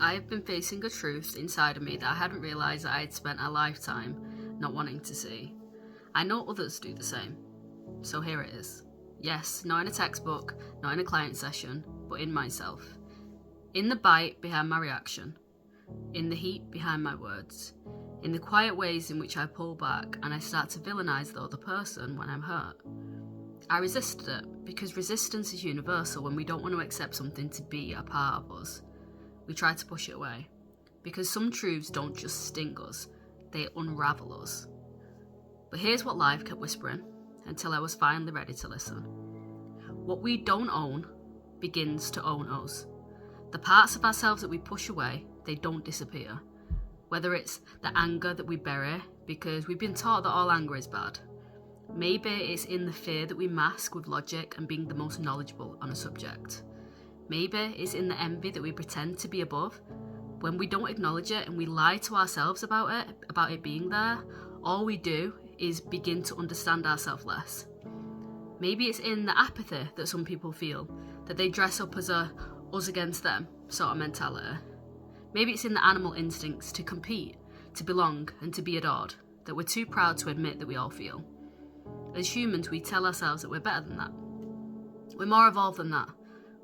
I have been facing a truth inside of me that I hadn't realised that I had spent a lifetime not wanting to see. I know others do the same. So here it is. Yes, not in a textbook, not in a client session, but in myself. In the bite behind my reaction. In the heat behind my words. In the quiet ways in which I pull back and I start to villainise the other person when I'm hurt. I resisted it because resistance is universal when we don't want to accept something to be a part of us. We try to push it away because some truths don't just sting us, they unravel us. But here's what life kept whispering until I was finally ready to listen. What we don't own begins to own us. The parts of ourselves that we push away, they don't disappear. Whether it's the anger that we bury because we've been taught that all anger is bad. Maybe it's in the fear that we mask with logic and being the most knowledgeable on a subject. Maybe it's in the envy that we pretend to be above. When we don't acknowledge it and we lie to ourselves about it being there, all we do is begin to understand ourselves less. Maybe it's in the apathy that some people feel, that they dress up as a us against them sort of mentality. Maybe it's in the animal instincts to compete, to belong and to be adored, that we're too proud to admit that we all feel. As humans, we tell ourselves that we're better than that. We're more evolved than that.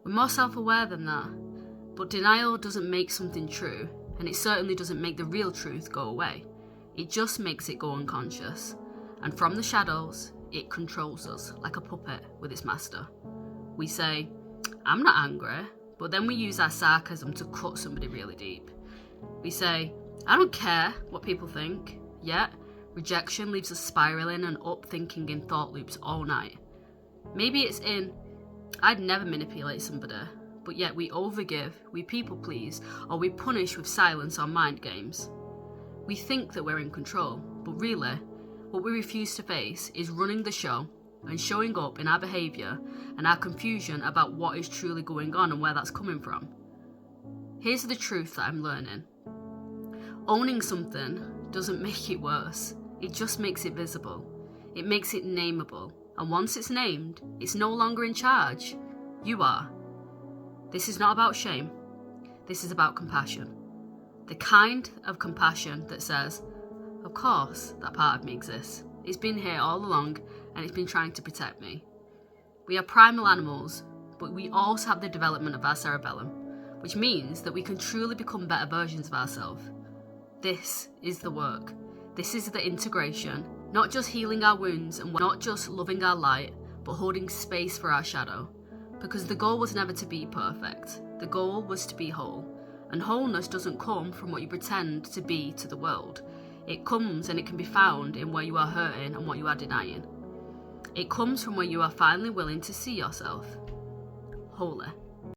We're more self-aware than that. But denial doesn't make something true, and it certainly doesn't make the real truth go away. It just makes it go unconscious. And from the shadows, it controls us like a puppet with its master. We say, I'm not angry, but then we use our sarcasm to cut somebody really deep. We say, I don't care what people think, yet rejection leaves us spiraling and up thinking in thought loops all night. Maybe it's in, I'd never manipulate somebody, but yet we overgive, we people please, or we punish with silence or mind games. We think that we're in control, but really, what we refuse to face is running the show and showing up in our behaviour and our confusion about what is truly going on and where that's coming from. Here's the truth that I'm learning. Owning something doesn't make it worse, it just makes it visible. It makes it nameable, and once it's named, it's no longer in charge. You are. This is not about shame, this is about compassion. The kind of compassion that says, of course, that part of me exists. It's been here all along and it's been trying to protect me. We are primal animals, but we also have the development of our cerebellum, which means that we can truly become better versions of ourselves. This is the work. This is the integration, not just healing our wounds and not just loving our light, but holding space for our shadow. Because the goal was never to be perfect. The goal was to be whole. And wholeness doesn't come from what you pretend to be to the world. It comes and it can be found in where you are hurting and what you are denying. It comes from where you are finally willing to see yourself wholly.